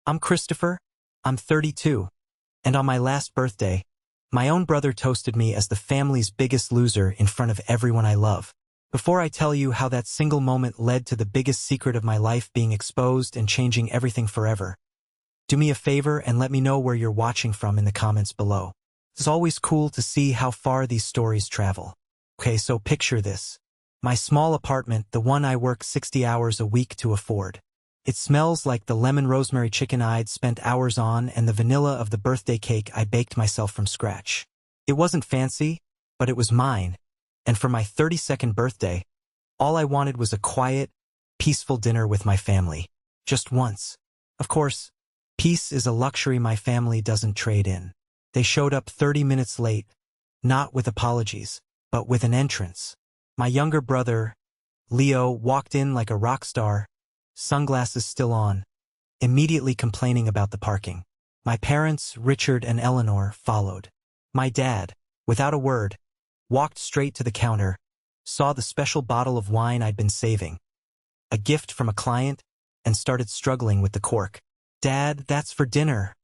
I'm Christopher. I'm 32. And on my last birthday, my own brother toasted me as the family's biggest loser in front of everyone I love. Before I tell you how that single moment led to the biggest secret of my life being exposed and changing everything forever, do me a favor and let me know where you're watching from in the comments below. It's always cool to see how far these stories travel. Okay, so picture this. My small apartment, the one I work 60 hours a week to afford. It smells like the lemon rosemary chicken I'd spent hours on and the vanilla of the birthday cake I baked myself from scratch. It wasn't fancy, but it was mine. And for my 32nd birthday, all I wanted was a quiet, peaceful dinner with my family. Just once. Of course, peace is a luxury my family doesn't trade in. They showed up 30 minutes late, not with apologies, but with an entrance. My younger brother, Leo, walked in like a rock star, sunglasses still on, immediately complaining about the parking. My parents, Richard and Eleanor, followed. My dad, without a word, walked straight to the counter, saw the special bottle of wine I'd been saving, a gift from a client, and started struggling with the cork. "Dad, that's for dinner,"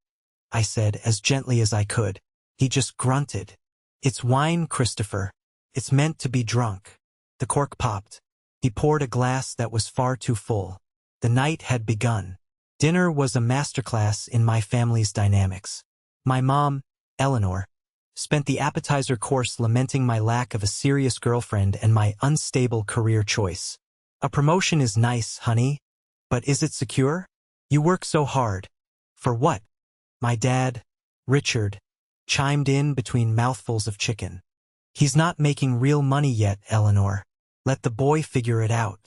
I said as gently as I could. He just grunted. "It's wine, Christopher. It's meant to be drunk." The cork popped. He poured a glass that was far too full. The night had begun. Dinner was a masterclass in my family's dynamics. My mom, Eleanor, spent the appetizer course lamenting my lack of a serious girlfriend and my unstable career choice. "A promotion is nice, honey, but is it secure? You work so hard. For what?" My dad, Richard, chimed in between mouthfuls of chicken. "He's not making real money yet, Eleanor. Let the boy figure it out.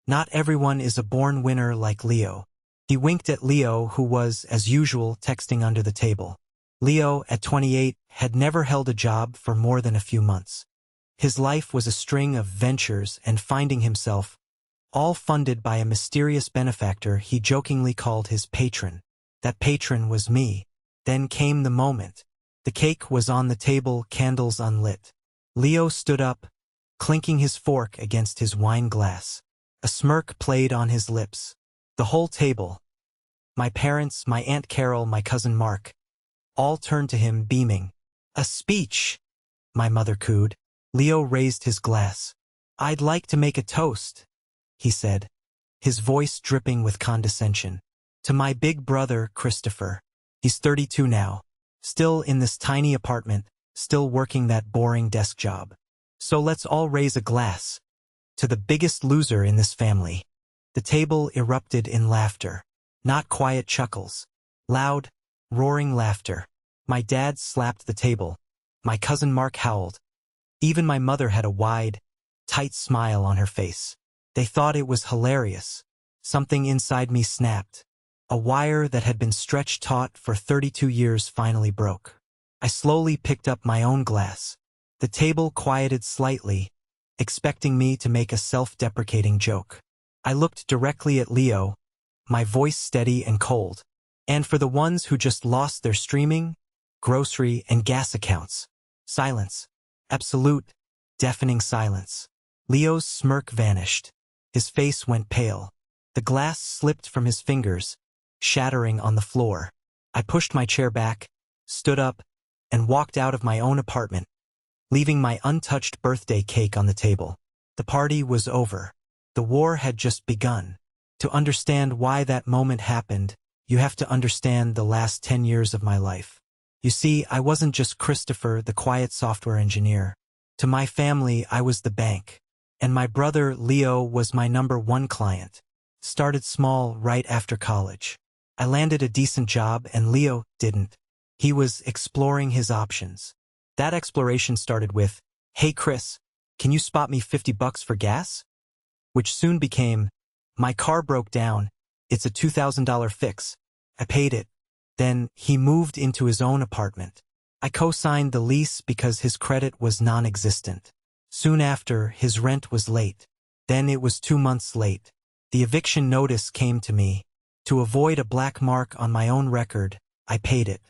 Not everyone is a born winner like Leo." He winked at Leo, who was, as usual, texting under the table. Leo, at 28, had never held a job for more than a few months. His life was a string of ventures and finding himself, all funded by a mysterious benefactor he jokingly called his patron. That patron was me. Then came the moment. The cake was on the table, candles unlit. Leo stood up, clinking his fork against his wine glass. A smirk played on his lips. The whole table, my parents, my Aunt Carol, my cousin Mark, all turned to him beaming. "A speech," my mother cooed. Leo raised his glass. "I'd like to make a toast," he said, his voice dripping with condescension. "To my big brother, Christopher. He's 32 now, still in this tiny apartment, still working that boring desk job. So let's all raise a glass to the biggest loser in this family." The table erupted in laughter. Not quiet chuckles. Loud, roaring laughter. My dad slapped the table. My cousin Mark howled. Even my mother had a wide, tight smile on her face. They thought it was hilarious. Something inside me snapped. A wire that had been stretched taut for 32 years finally broke. I slowly picked up my own glass. The table quieted slightly, expecting me to make a self-deprecating joke. I looked directly at Leo, my voice steady and cold. "And for the ones who just lost their streaming, grocery, and gas accounts." Silence. Absolute, deafening silence. Leo's smirk vanished. His face went pale. The glass slipped from his fingers, shattering on the floor. I pushed my chair back, stood up, and walked out of my own apartment, leaving my untouched birthday cake on the table. The party was over. The war had just begun. To understand why that moment happened, you have to understand the last 10 years of my life. You see, I wasn't just Christopher, the quiet software engineer. To my family, I was the bank. And my brother, Leo, was my #1 client. Started small right after college. I landed a decent job and Leo didn't. He was exploring his options. That exploration started with, "Hey Chris, can you spot me $50 for gas?" Which soon became, "My car broke down, it's a $2,000 fix." I paid it. Then he moved into his own apartment. I co-signed the lease because his credit was non-existent. Soon after, his rent was late. Then it was 2 months late. The eviction notice came to me. To avoid a black mark on my own record, I paid it.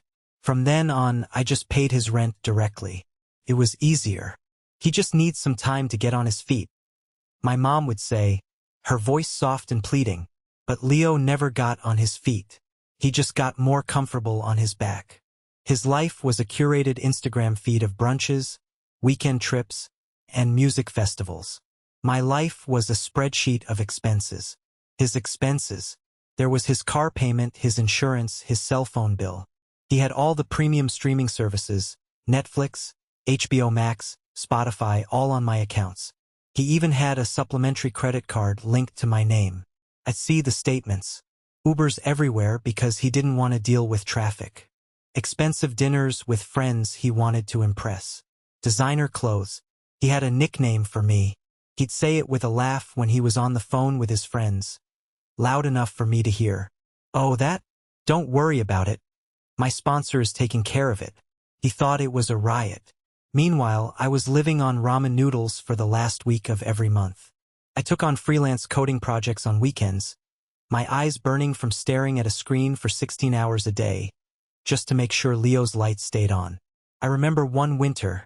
From then on, I just paid his rent directly. It was easier. He just needs some time to get on his feet. My mom would say, her voice soft and pleading, but Leo never got on his feet. He just got more comfortable on his back. His life was a curated Instagram feed of brunches, weekend trips, and music festivals. My life was a spreadsheet of expenses. His expenses. There was his car payment, his insurance, his cell phone bill. He had all the premium streaming services, Netflix, HBO Max, Spotify, all on my accounts. He even had a supplementary credit card linked to my name. I'd see the statements. Ubers everywhere because he didn't want to deal with traffic. Expensive dinners with friends he wanted to impress. Designer clothes. He had a nickname for me. He'd say it with a laugh when he was on the phone with his friends. Loud enough for me to hear. "Oh, that? Don't worry about it. My sponsor is taking care of it." He thought it was a riot. Meanwhile, I was living on ramen noodles for the last week of every month. I took on freelance coding projects on weekends, my eyes burning from staring at a screen for 16 hours a day, just to make sure Leo's lights stayed on. I remember one winter,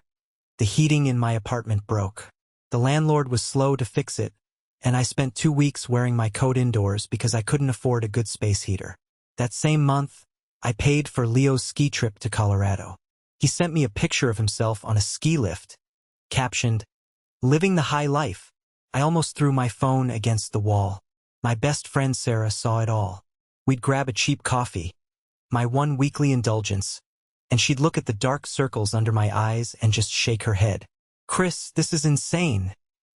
the heating in my apartment broke. The landlord was slow to fix it, and I spent 2 weeks wearing my coat indoors because I couldn't afford a good space heater. That same month, I paid for Leo's ski trip to Colorado. He sent me a picture of himself on a ski lift, captioned, "Living the high life." I almost threw my phone against the wall. My best friend Sarah saw it all. We'd grab a cheap coffee, my one weekly indulgence, and she'd look at the dark circles under my eyes and just shake her head. "Chris, this is insane,"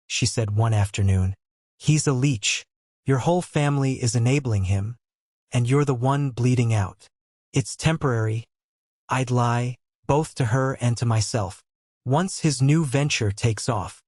she said one afternoon. "He's a leech. Your whole family is enabling him, and you're the one bleeding out. It's temporary." I'd lie, both to her and to myself. "Once his new venture takes off."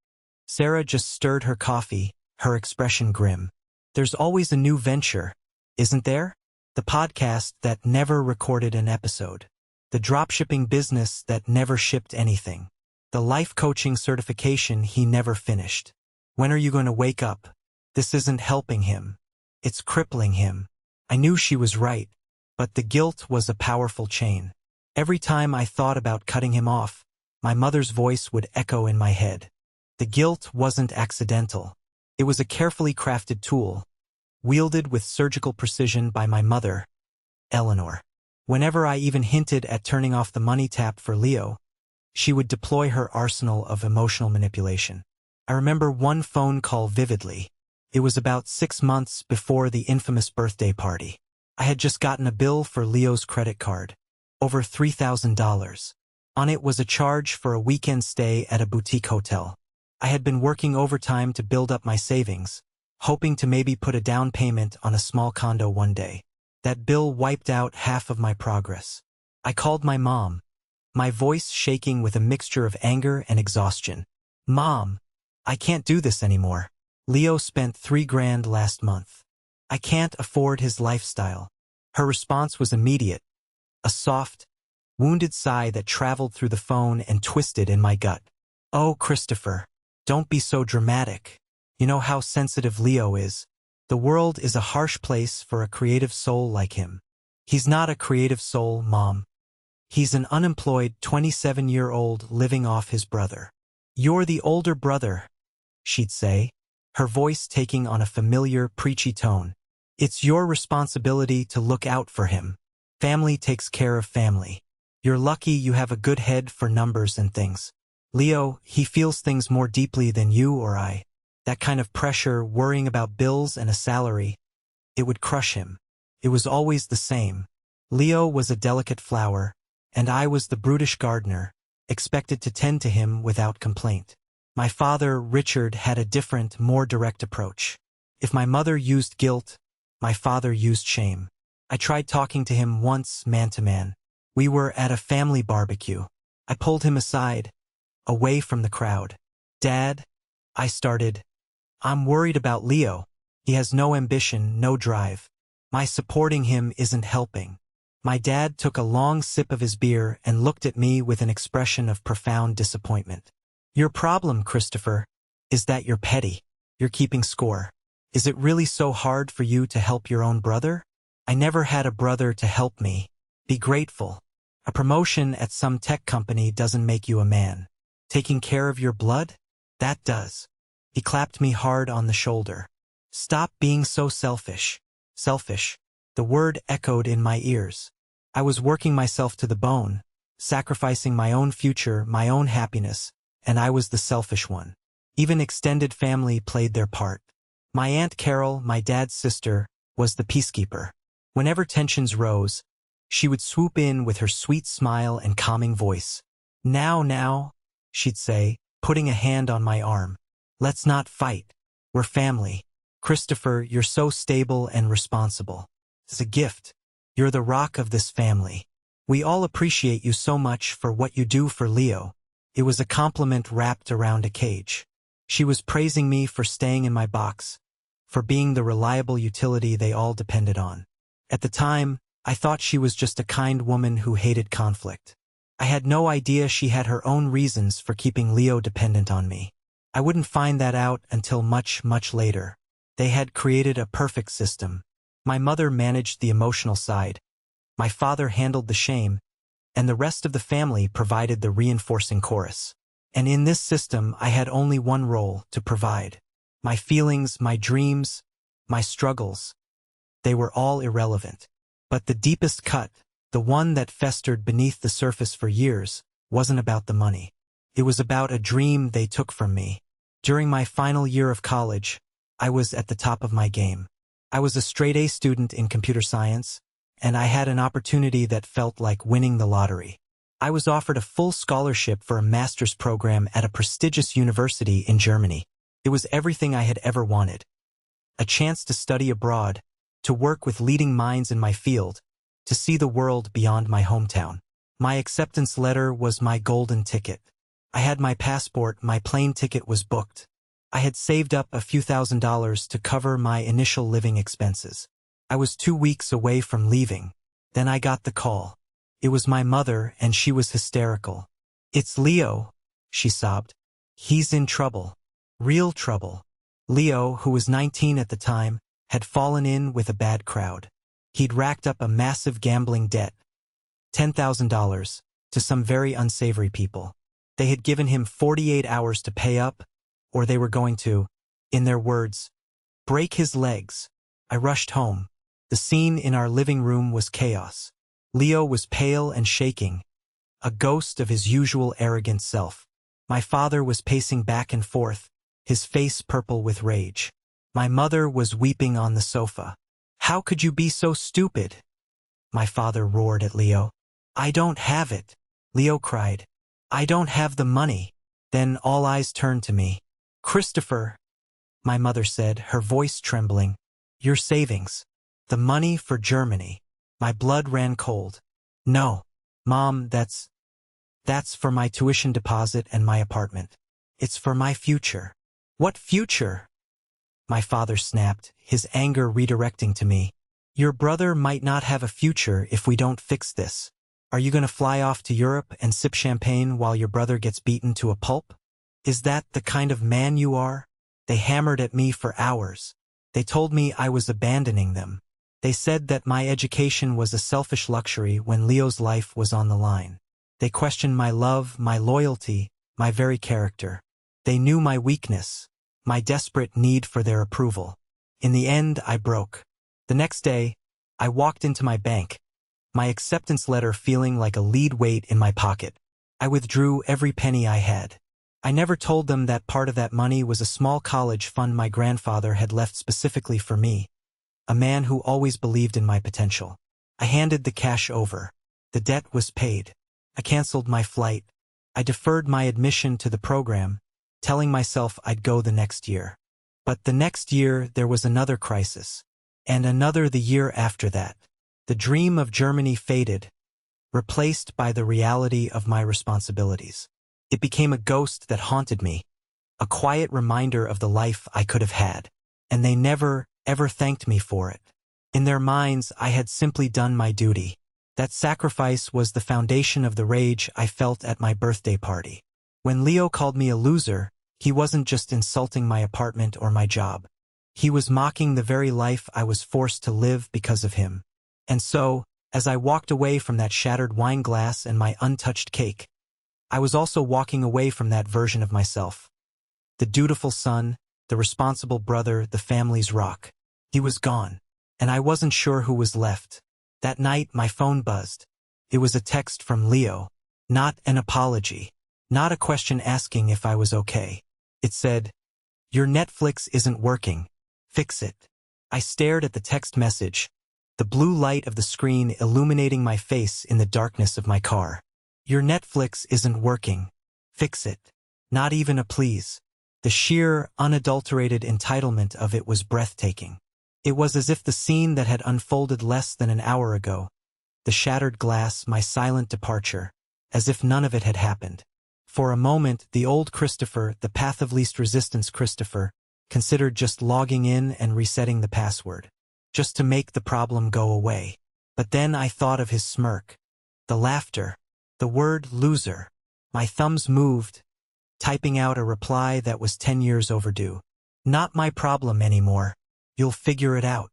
Sarah just stirred her coffee, her expression grim. "There's always a new venture, isn't there? The podcast that never recorded an episode. The dropshipping business that never shipped anything. The life coaching certification he never finished. When are you going to wake up? This isn't helping him. It's crippling him." I knew she was right, but the guilt was a powerful chain. Every time I thought about cutting him off, my mother's voice would echo in my head. The guilt wasn't accidental. It was a carefully crafted tool, wielded with surgical precision by my mother, Eleanor. Whenever I even hinted at turning off the money tap for Leo, she would deploy her arsenal of emotional manipulation. I remember one phone call vividly. It was about 6 months before the infamous birthday party. I had just gotten a bill for Leo's credit card, over $3,000. On it was a charge for a weekend stay at a boutique hotel. I had been working overtime to build up my savings, hoping to maybe put a down payment on a small condo one day. That bill wiped out half of my progress. I called my mom, my voice shaking with a mixture of anger and exhaustion. "Mom, I can't do this anymore. Leo spent $3,000 last month. I can't afford his lifestyle." Her response was immediate, a soft, wounded sigh that traveled through the phone and twisted in my gut. "Oh, Christopher, don't be so dramatic. You know how sensitive Leo is. The world is a harsh place for a creative soul like him." "He's not a creative soul, Mom. He's an unemployed 27-year-old living off his brother." "You're the older brother," she'd say, her voice taking on a familiar, preachy tone. "It's your responsibility to look out for him. Family takes care of family. You're lucky you have a good head for numbers and things. Leo, he feels things more deeply than you or I. That kind of pressure, worrying about bills and a salary, it would crush him. It was always the same. Leo was a delicate flower, and I was the brutish gardener, expected to tend to him without complaint. My father, Richard, had a different, more direct approach. If my mother used guilt, my father used shame. I tried talking to him once, man to man. We were at a family barbecue. I pulled him aside, away from the crowd. "Dad," I started, "I'm worried about Leo. He has no ambition, no drive. My supporting him isn't helping." My dad took a long sip of his beer and looked at me with an expression of profound disappointment. "Your problem, Christopher, is that you're petty. You're keeping score. Is it really so hard for you to help your own brother? I never had a brother to help me. Be grateful. A promotion at some tech company doesn't make you a man. Taking care of your blood? That does." He clapped me hard on the shoulder. "Stop being so selfish." "Selfish? The word echoed in my ears. I was working myself to the bone, sacrificing my own future, my own happiness, and I was the selfish one. Even extended family played their part. My Aunt Carol, my dad's sister, was the peacekeeper. Whenever tensions rose, she would swoop in with her sweet smile and calming voice. Now, she'd say, putting a hand on my arm. Let's not fight. We're family. Christopher, you're so stable and responsible. It's a gift. You're the rock of this family. We all appreciate you so much for what you do for Leo. It was a compliment wrapped around a cage. She was praising me for staying in my box, for being the reliable utility they all depended on. At the time, I thought she was just a kind woman who hated conflict. I had no idea she had her own reasons for keeping Leo dependent on me. I wouldn't find that out until much, much later. They had created a perfect system. My mother managed the emotional side. My father handled the shame, and the rest of the family provided the reinforcing chorus. And in this system, I had only one role: to provide. My feelings, my dreams, my struggles, they were all irrelevant. But the deepest cut, the one that festered beneath the surface for years, wasn't about the money. It was about a dream they took from me. During my final year of college, I was at the top of my game. I was a straight-A student in computer science, and I had an opportunity that felt like winning the lottery. I was offered a full scholarship for a master's program at a prestigious university in Germany. It was everything I had ever wanted. A chance to study abroad, to work with leading minds in my field, to see the world beyond my hometown. My acceptance letter was my golden ticket. I had my passport, my plane ticket was booked. I had saved up a few $1,000s to cover my initial living expenses. I was 2 weeks away from leaving. Then I got the call. It was my mother, and she was hysterical. "It's Leo," she sobbed. "He's in trouble. Real trouble." Leo, who was 19 at the time, had fallen in with a bad crowd. He'd racked up a massive gambling debt, $10,000, to some very unsavory people. They had given him 48 hours to pay up, or they were going to, in their words, break his legs. I rushed home. The scene in our living room was chaos. Leo was pale and shaking, a ghost of his usual arrogant self. My father was pacing back and forth, his face purple with rage. My mother was weeping on the sofa. "How could you be so stupid?" my father roared at Leo. "I don't have it," Leo cried. "I don't have the money." Then all eyes turned to me. "Christopher," my mother said, her voice trembling, "your savings. The money for Germany." My blood ran cold. "No, Mom, that's for my tuition deposit and my apartment. It's for my future." "What future?" my father snapped, his anger redirecting to me. "Your brother might not have a future if we don't fix this. Are you going to fly off to Europe and sip champagne while your brother gets beaten to a pulp? Is that the kind of man you are?" They hammered at me for hours. They told me I was abandoning them. They said that my education was a selfish luxury when Leo's life was on the line. They questioned my love, my loyalty, my very character. They knew my weakness, my desperate need for their approval. In the end, I broke. The next day, I walked into my bank, my acceptance letter feeling like a lead weight in my pocket. I withdrew every penny I had. I never told them that part of that money was a small college fund my grandfather had left specifically for me, a man who always believed in my potential. I handed the cash over. The debt was paid. I canceled my flight. I deferred my admission to the program, telling myself I'd go the next year. But the next year there was another crisis, and another the year after that. The dream of Germany faded, replaced by the reality of my responsibilities. It became a ghost that haunted me, a quiet reminder of the life I could have had, and they never, ever thanked me for it. In their minds, I had simply done my duty. That sacrifice was the foundation of the rage I felt at my birthday party. When Leo called me a loser, he wasn't just insulting my apartment or my job. He was mocking the very life I was forced to live because of him. And so, as I walked away from that shattered wine glass and my untouched cake, I was also walking away from that version of myself. The dutiful son, the responsible brother, the family's rock. He was gone. and I wasn't sure who was left. That night, my phone buzzed. It was a text from Leo. Not an apology. Not a question asking if I was okay. It said, "Your Netflix isn't working. Fix it." I stared at the text message, the blue light of the screen illuminating my face in the darkness of my car. "Your Netflix isn't working. Fix it." Not even a please. The sheer, unadulterated entitlement of it was breathtaking. It was as if the scene that had unfolded less than an hour ago, the shattered glass, my silent departure, as if none of it had happened. For a moment, the old Christopher, the path of least resistance Christopher, considered just logging in and resetting the password, just to make the problem go away. But then I thought of his smirk, the laughter, the word loser. My thumbs moved, typing out a reply that was 10 years overdue. "Not my problem anymore. You'll figure it out."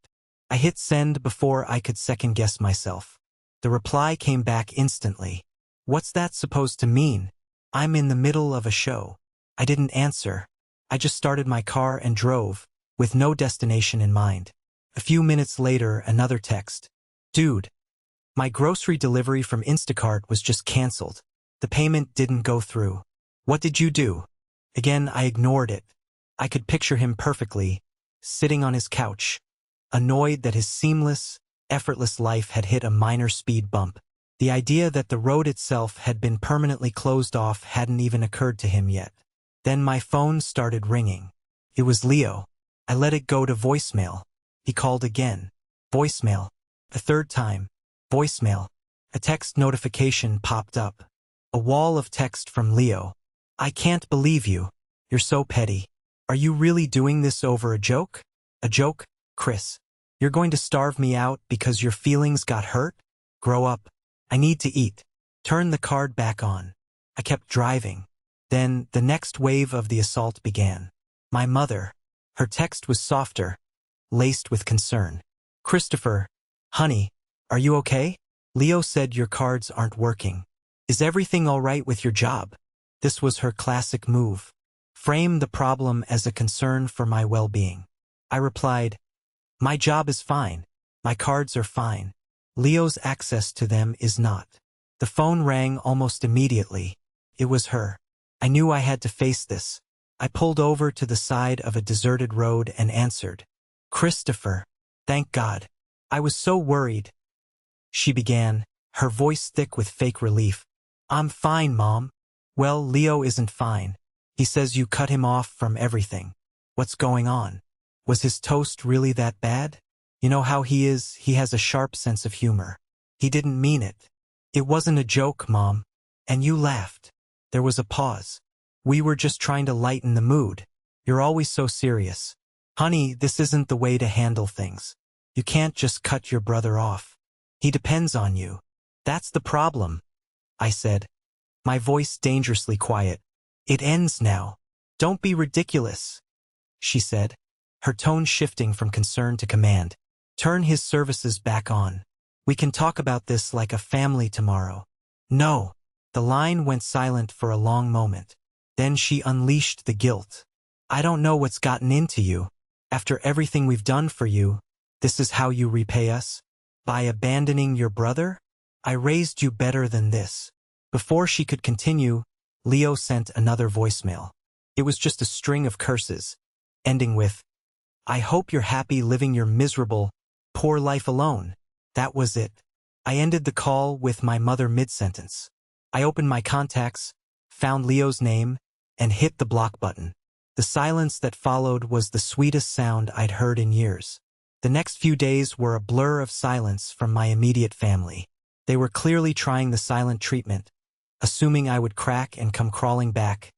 I hit send before I could second-guess myself. The reply came back instantly. What's that supposed to mean? I'm in the middle of a show. I didn't answer. I just started my car and drove, with no destination in mind. A few minutes later, another text. "Dude, my grocery delivery from Instacart was just canceled. The payment didn't go through. What did you do?" Again, I ignored it. I could picture him perfectly, sitting on his couch, annoyed that his seamless, effortless life had hit a minor speed bump. The idea that the road itself had been permanently closed off hadn't even occurred to him yet. Then my phone started ringing. It was Leo. I let it go to voicemail. He called again. Voicemail. A third time. Voicemail. A text notification popped up. A wall of text from Leo. "I can't believe you. You're so petty. Are you really doing this over a joke?" "A joke, Chris? You're going to starve me out because your feelings got hurt? Grow up. I need to eat. Turn the card back on." I kept driving. Then the next wave of the assault began. My mother. Her text was softer, laced with concern. "Christopher, honey, are you okay? Leo said your cards aren't working. Is everything all right with your job?" This was her classic move. Frame the problem as a concern for my well-being. I replied, "My job is fine. My cards are fine. Leo's access to them is not." The phone rang almost immediately. It was her. I knew I had to face this. I pulled over to the side of a deserted road and answered. "Christopher, thank God. I was so worried," she began, her voice thick with fake relief. "I'm fine, Mom." "Well, Leo isn't fine. He says you cut him off from everything. What's going on? Was his toast really that bad? You know how he is, he has a sharp sense of humor. He didn't mean it. It wasn't a joke, Mom. And you laughed." There was a pause. "We were just trying to lighten the mood. You're always so serious. Honey, this isn't the way to handle things. You can't just cut your brother off. He depends on you." "That's the problem," I said, my voice dangerously quiet. "It ends now. Don't be ridiculous," she said, her tone shifting from concern to command. "Turn his services back on. We can talk about this like a family tomorrow." "No." The line went silent for a long moment. Then she unleashed the guilt. "I don't know what's gotten into you. After everything we've done for you, this is how you repay us? By abandoning your brother? I raised you better than this." Before she could continue, Leo sent another voicemail. It was just a string of curses, ending with, "I hope you're happy living your miserable, poor life alone." That was it. I ended the call with my mother mid-sentence. I opened my contacts, found Leo's name, and hit the block button. The silence that followed was the sweetest sound I'd heard in years. The next few days were a blur of silence from my immediate family. They were clearly trying the silent treatment, assuming I would crack and come crawling back,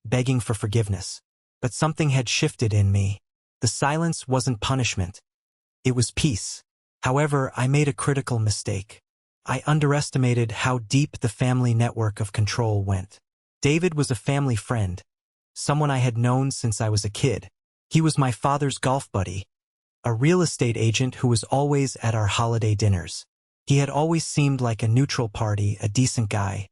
begging for forgiveness. But something had shifted in me. The silence wasn't punishment. It was peace. However, I made a critical mistake. I underestimated how deep the family network of control went. David was a family friend, someone I had known since I was a kid. He was my father's golf buddy, a real estate agent who was always at our holiday dinners. He had always seemed like a neutral party, a decent guy.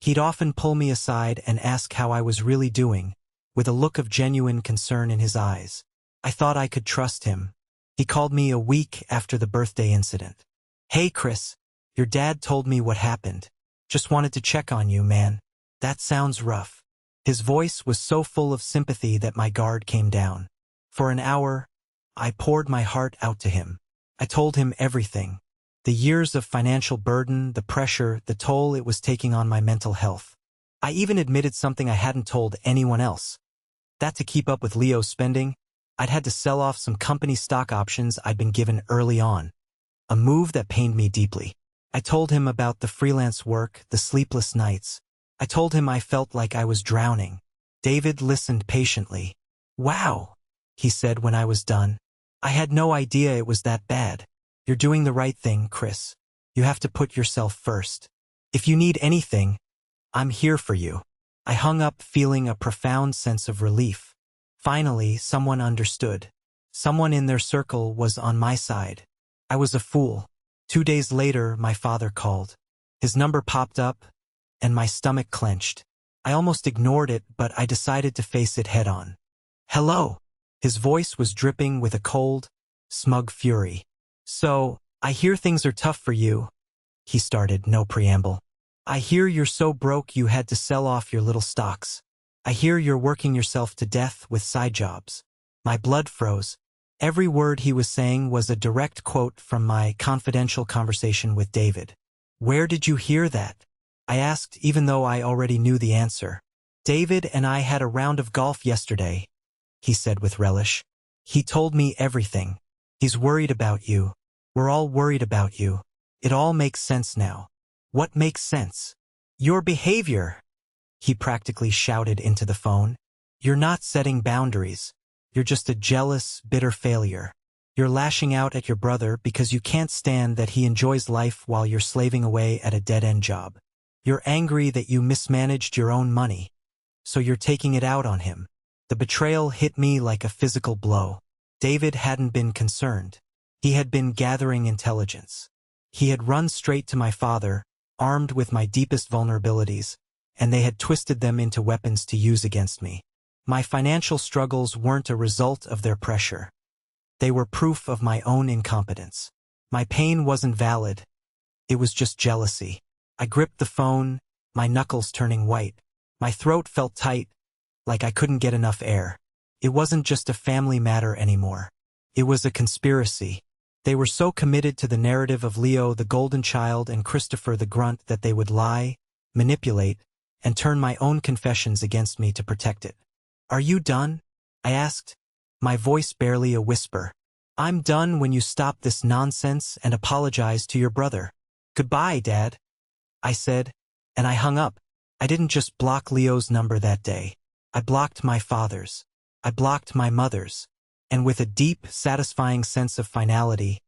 He'd often pull me aside and ask how I was really doing, with a look of genuine concern in his eyes. I thought I could trust him. He called me a week after the birthday incident. "Hey, Chris, your dad told me what happened. Just wanted to check on you, man. That sounds rough." His voice was so full of sympathy that my guard came down. For an hour, I poured my heart out to him. I told him everything. The years of financial burden, the pressure, the toll it was taking on my mental health. I even admitted something I hadn't told anyone else. That to keep up with Leo's spending, I'd had to sell off some company stock options I'd been given early on. A move that pained me deeply. I told him about the freelance work, the sleepless nights. I told him I felt like I was drowning. David listened patiently. "Wow," he said when I was done. "I had no idea it was that bad. You're doing the right thing, Chris. You have to put yourself first. If you need anything, I'm here for you." I hung up feeling a profound sense of relief. Finally, someone understood. Someone in their circle was on my side. I was a fool. 2 days later, my father called. His number popped up, and my stomach clenched. I almost ignored it, but I decided to face it head-on. "Hello." His voice was dripping with a cold, smug fury. "So, I hear things are tough for you," he started, no preamble. "I hear you're so broke you had to sell off your little stocks. I hear you're working yourself to death with side jobs." My blood froze. Every word he was saying was a direct quote from my confidential conversation with David. "Where did you hear that?" I asked, even though I already knew the answer. "David and I had a round of golf yesterday," he said with relish. "He told me everything. He's worried about you. We're all worried about you. It all makes sense now." "What makes sense?" "Your behavior," he practically shouted into the phone. "You're not setting boundaries. You're just a jealous, bitter failure. You're lashing out at your brother because you can't stand that he enjoys life while you're slaving away at a dead-end job. You're angry that you mismanaged your own money, so you're taking it out on him." The betrayal hit me like a physical blow. David hadn't been concerned. He had been gathering intelligence. He had run straight to my father, armed with my deepest vulnerabilities, and they had twisted them into weapons to use against me. My financial struggles weren't a result of their pressure. They were proof of my own incompetence. My pain wasn't valid. It was just jealousy. I gripped the phone, my knuckles turning white. My throat felt tight, like I couldn't get enough air. It wasn't just a family matter anymore. It was a conspiracy. They were so committed to the narrative of Leo the golden child and Christopher the grunt that they would lie, manipulate, and turn my own confessions against me to protect it. "Are you done?" I asked, my voice barely a whisper. "I'm done when you stop this nonsense and apologize to your brother." "Goodbye, Dad," I said, and I hung up. I didn't just block Leo's number that day. I blocked my father's. I blocked my mother's. And with a deep, satisfying sense of finality,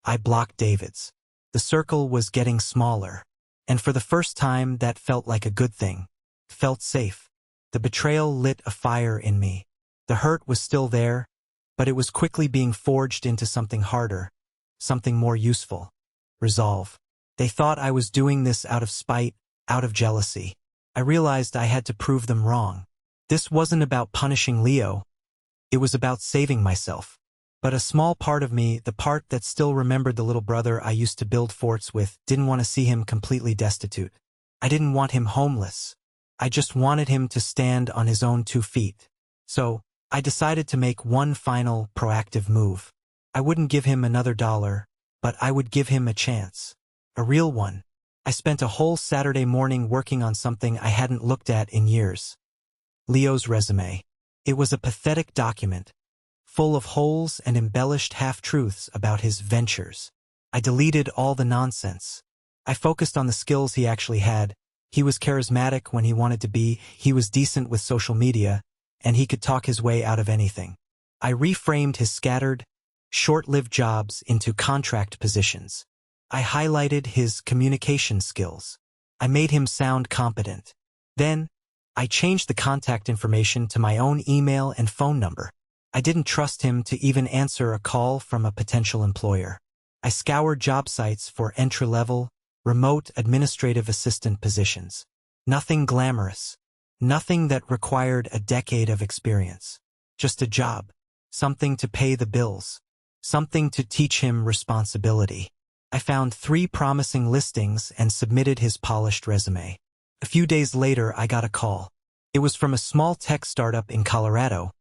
I blocked David's. The circle was getting smaller. And for the first time, that felt like a good thing. Felt safe. The betrayal lit a fire in me. The hurt was still there, but it was quickly being forged into something harder, something more useful. Resolve. They thought I was doing this out of spite, out of jealousy. I realized I had to prove them wrong. This wasn't about punishing Leo. It was about saving myself. But a small part of me, the part that still remembered the little brother I used to build forts with, didn't want to see him completely destitute. I didn't want him homeless. I just wanted him to stand on his own 2 feet. So, I decided to make one final, proactive move. I wouldn't give him another $1, but I would give him a chance. A real one. I spent a whole Saturday morning working on something I hadn't looked at in years. Leo's resume. It was a pathetic document, full of holes and embellished half-truths about his ventures. I deleted all the nonsense. I focused on the skills he actually had. He was charismatic when he wanted to be, he was decent with social media, and he could talk his way out of anything. I reframed his scattered, short-lived jobs into contract positions. I highlighted his communication skills. I made him sound competent. Then, I changed the contact information to my own email and phone number. I didn't trust him to even answer a call from a potential employer. I scoured job sites for entry-level, remote administrative assistant positions. Nothing glamorous. Nothing that required a decade of experience. Just a job. Something to pay the bills. something to teach him responsibility. I found 3 promising listings and submitted his polished resume. A few days later, I got a call. It was from a small tech startup in Colorado,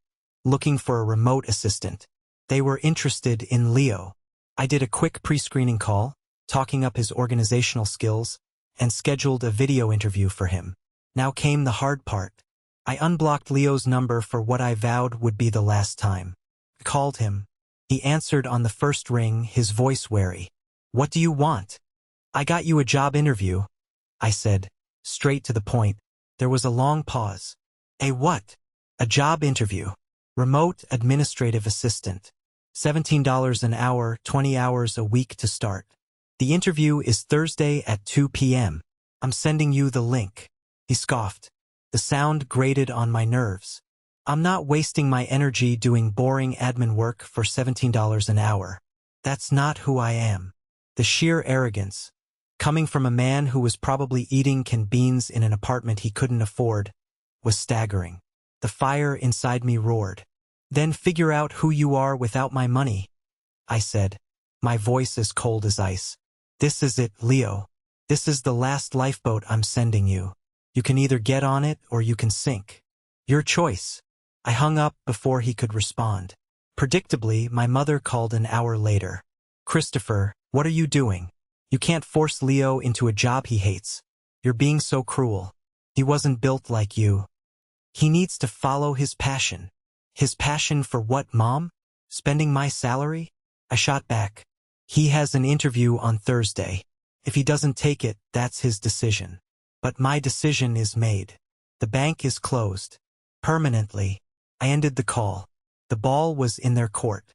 looking for a remote assistant. They were interested in Leo. I did a quick pre-screening call, talking up his organizational skills, and scheduled a video interview for him. Now came the hard part. I unblocked Leo's number for what I vowed would be the last time. I called him. He answered on the first ring, his voice wary. "What do you want?" "I got you a job interview," I said, straight to the point. There was a long pause. "A what?" "A job interview. Remote administrative assistant. $17 an hour, 20 hours a week to start. The interview is Thursday at 2 p.m. I'm sending you the link." He scoffed. The sound grated on my nerves. I'm not wasting my energy doing boring admin work for $17 an hour. That's not who I am. The sheer arrogance, coming from a man who was probably eating canned beans in an apartment he couldn't afford, was staggering. The fire inside me roared. "Then figure out who you are without my money," I said, my voice as cold as ice. "This is it, Leo. This is the last lifeboat I'm sending you. You can either get on it or you can sink. Your choice." I hung up before he could respond. Predictably, my mother called an hour later. "Christopher, what are you doing? You can't force Leo into a job he hates. You're being so cruel. He wasn't built like you. He needs to follow his passion." "His passion for what, Mom? Spending my salary?" I shot back. "He has an interview on Thursday. If he doesn't take it, that's his decision. But my decision is made. The bank is closed. Permanently." I ended the call. The ball was in their court.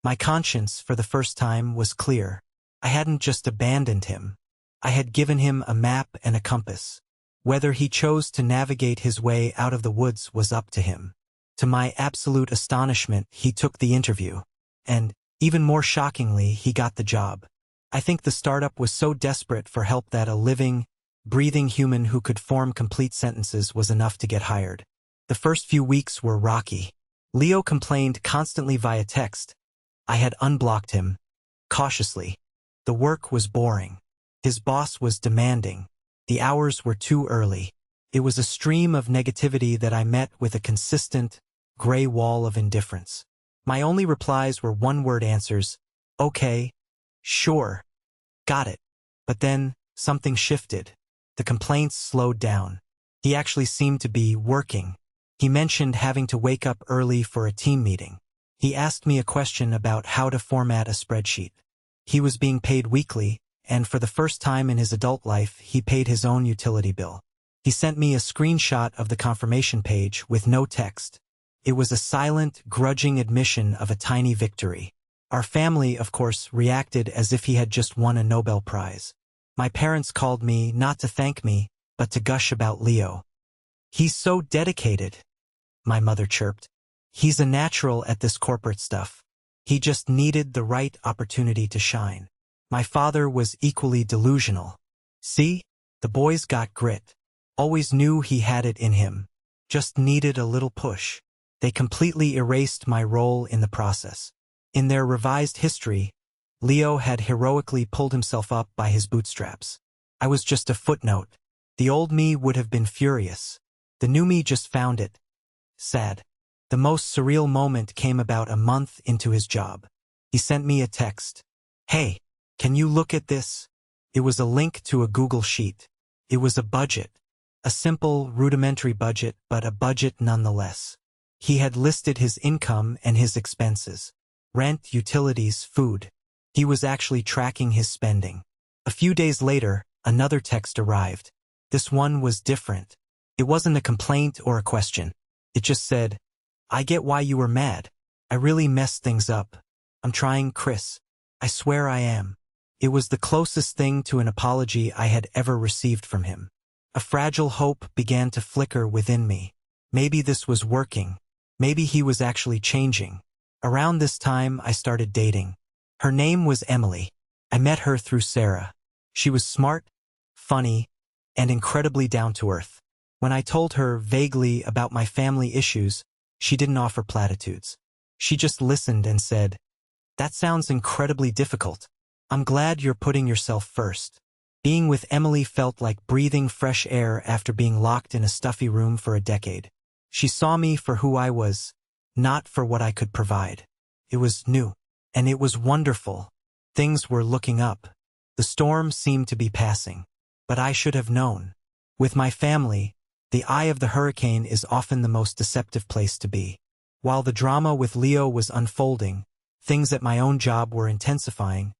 My conscience, for the first time, was clear. I hadn't just abandoned him. I had given him a map and a compass. Whether he chose to navigate his way out of the woods was up to him. To my absolute astonishment, he took the interview. And, even more shockingly, he got the job. I think the startup was so desperate for help that a living, breathing human who could form complete sentences was enough to get hired. The first few weeks were rocky. Leo complained constantly via text. I had unblocked him. Cautiously. The work was boring. His boss was demanding. The hours were too early. It was a stream of negativity that I met with a consistent, gray wall of indifference. My only replies were one-word answers. "Okay. Sure. Got it." But then, something shifted. The complaints slowed down. He actually seemed to be working. He mentioned having to wake up early for a team meeting. He asked me a question about how to format a spreadsheet. He was being paid weekly, and for the first time in his adult life, he paid his own utility bill. He sent me a screenshot of the confirmation page with no text. It was a silent, grudging admission of a tiny victory. Our family, of course, reacted as if he had just won a Nobel Prize. My parents called me not to thank me, but to gush about Leo. "He's so dedicated," my mother chirped. "He's a natural at this corporate stuff. He just needed the right opportunity to shine." My father was equally delusional. "See? The boy's got grit. Always knew he had it in him. Just needed a little push." They completely erased my role in the process. In their revised history, Leo had heroically pulled himself up by his bootstraps. I was just a footnote. The old me would have been furious. The new me just found it sad. The most surreal moment came about a month into his job. He sent me a text. "Hey, can you look at this?" It was a link to a Google Sheet. It was a budget. A simple, rudimentary budget, but a budget nonetheless. He had listed his income and his expenses. Rent, utilities, food. He was actually tracking his spending. A few days later, another text arrived. This one was different. It wasn't a complaint or a question. It just said, "I get why you were mad. I really messed things up. I'm trying, Chris. I swear I am." It was the closest thing to an apology I had ever received from him. A fragile hope began to flicker within me. Maybe this was working. Maybe he was actually changing. Around this time, I started dating. Her name was Emily. I met her through Sarah. She was smart, funny, and incredibly down-to-earth. When I told her vaguely about my family issues, she didn't offer platitudes. She just listened and said, That sounds incredibly difficult. I'm glad you're putting yourself first. Being with Emily felt like breathing fresh air after being locked in a stuffy room for a decade. She saw me for who I was, not for what I could provide. It was new. And it was wonderful. Things were looking up. The storm seemed to be passing. But I should have known. With my family, the eye of the hurricane is often the most deceptive place to be. While the drama with Leo was unfolding, things at my own job were intensifying,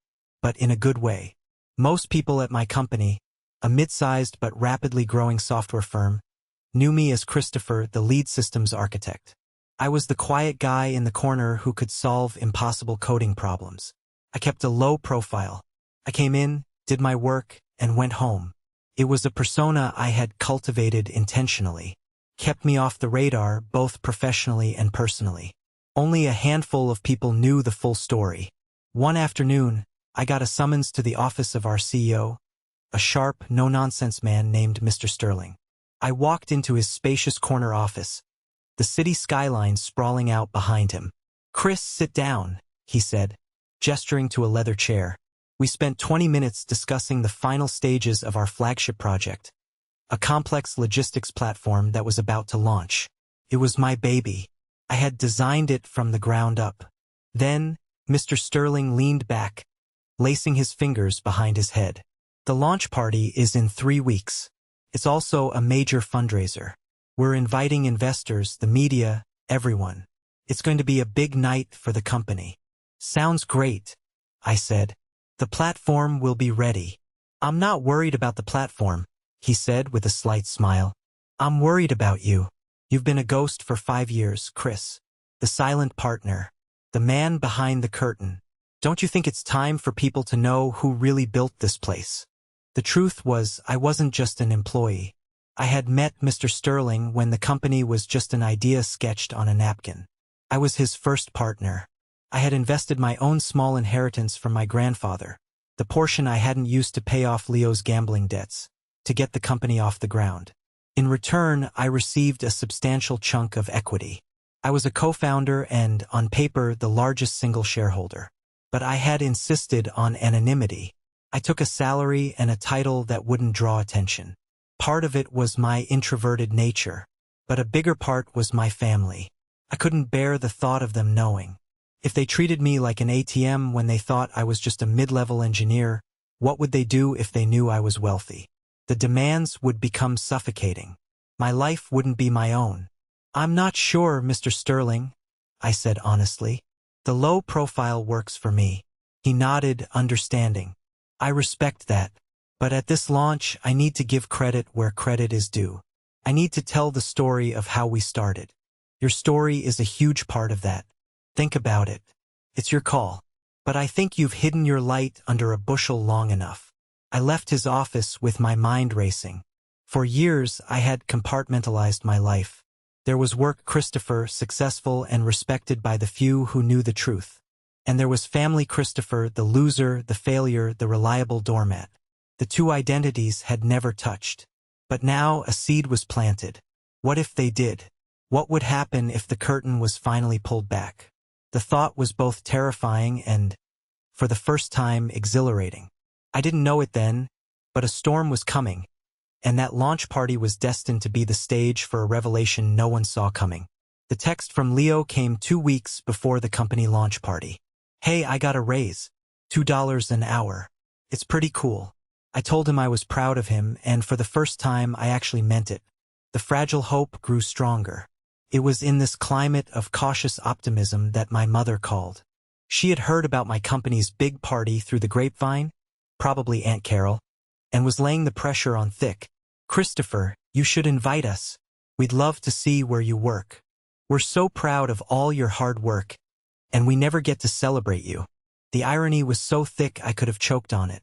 but in a good way. Most people at my company, a mid-sized but rapidly growing software firm, knew me as Christopher, the lead systems architect. I was the quiet guy in the corner who could solve impossible coding problems. I kept a low profile. I came in, did my work, and went home. It was a persona I had cultivated intentionally, kept me off the radar both professionally and personally. Only a handful of people knew the full story. One afternoon, I got a summons to the office of our CEO, a sharp, no-nonsense man named Mr. Sterling. I walked into his spacious corner office, the city skyline sprawling out behind him. "Chris, sit down," he said, gesturing to a leather chair. We spent 20 minutes discussing the final stages of our flagship project, a complex logistics platform that was about to launch. It was my baby. I had designed it from the ground up. Then, Mr. Sterling leaned back, lacing his fingers behind his head. "The launch party is in 3 weeks. It's also a major fundraiser. We're inviting investors, the media, everyone. It's going to be a big night for the company." "Sounds great," I said. "The platform will be ready." "I'm not worried about the platform," he said with a slight smile. "I'm worried about you. You've been a ghost for 5 years, Chris. The silent partner. The man behind the curtain. Don't you think it's time for people to know who really built this place?" The truth was, I wasn't just an employee. I had met Mr. Sterling when the company was just an idea sketched on a napkin. I was his first partner. I had invested my own small inheritance from my grandfather, the portion I hadn't used to pay off Leo's gambling debts, to get the company off the ground. In return, I received a substantial chunk of equity. I was a co-founder and, on paper, the largest single shareholder. But I had insisted on anonymity. I took a salary and a title that wouldn't draw attention. Part of it was my introverted nature, but a bigger part was my family. I couldn't bear the thought of them knowing. If they treated me like an ATM when they thought I was just a mid-level engineer, what would they do if they knew I was wealthy? The demands would become suffocating. My life wouldn't be my own. "I'm not sure, Mr. Sterling," I said honestly. "The low profile works for me." He nodded, understanding. "I respect that. But at this launch, I need to give credit where credit is due. I need to tell the story of how we started. Your story is a huge part of that. Think about it. It's your call. But I think you've hidden your light under a bushel long enough." I left his office with my mind racing. For years, I had compartmentalized my life. There was work Christopher, successful and respected by the few who knew the truth. And there was family Christopher, the loser, the failure, the reliable doormat. The two identities had never touched. But now a seed was planted. What if they did? What would happen if the curtain was finally pulled back? The thought was both terrifying and, for the first time, exhilarating. I didn't know it then, but a storm was coming, and that launch party was destined to be the stage for a revelation no one saw coming. The text from Leo came 2 weeks before the company launch party. "Hey, I got a raise. $2 an hour. It's pretty cool." I told him I was proud of him, and for the first time I actually meant it. The fragile hope grew stronger. It was in this climate of cautious optimism that my mother called. She had heard about my company's big party through the grapevine, probably Aunt Carol, and was laying the pressure on thick. "Christopher, you should invite us. We'd love to see where you work. We're so proud of all your hard work, and we never get to celebrate you." The irony was so thick I could have choked on it.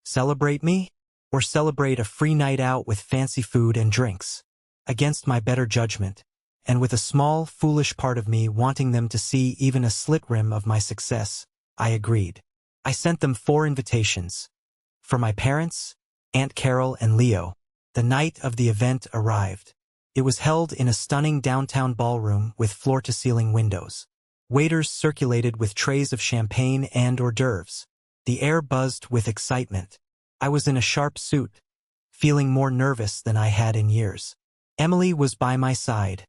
Celebrate me? Or celebrate a free night out with fancy food and drinks? Against my better judgment, and with a small, foolish part of me wanting them to see even a slit rim of my success, I agreed. I sent them 4 invitations. For my parents, Aunt Carol, and Leo. The night of the event arrived. It was held in a stunning downtown ballroom with floor-to-ceiling windows. Waiters circulated with trays of champagne and hors d'oeuvres. The air buzzed with excitement. I was in a sharp suit, feeling more nervous than I had in years. Emily was by my side,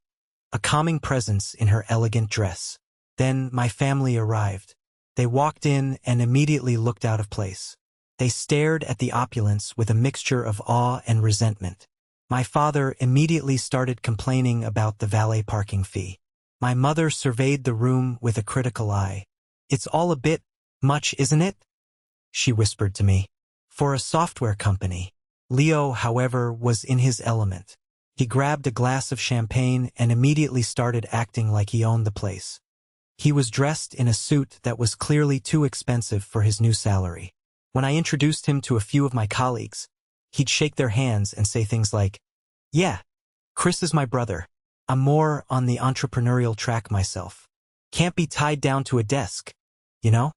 a calming presence in her elegant dress. Then my family arrived. They walked in and immediately looked out of place. They stared at the opulence with a mixture of awe and resentment. My father immediately started complaining about the valet parking fee. My mother surveyed the room with a critical eye. "It's all a bit much, isn't it?" she whispered to me. For a software company. Leo, however, was in his element. He grabbed a glass of champagne and immediately started acting like he owned the place. He was dressed in a suit that was clearly too expensive for his new salary. When I introduced him to a few of my colleagues, he'd shake their hands and say things like, "Yeah, Chris is my brother. I'm more on the entrepreneurial track myself. Can't be tied down to a desk, you know?"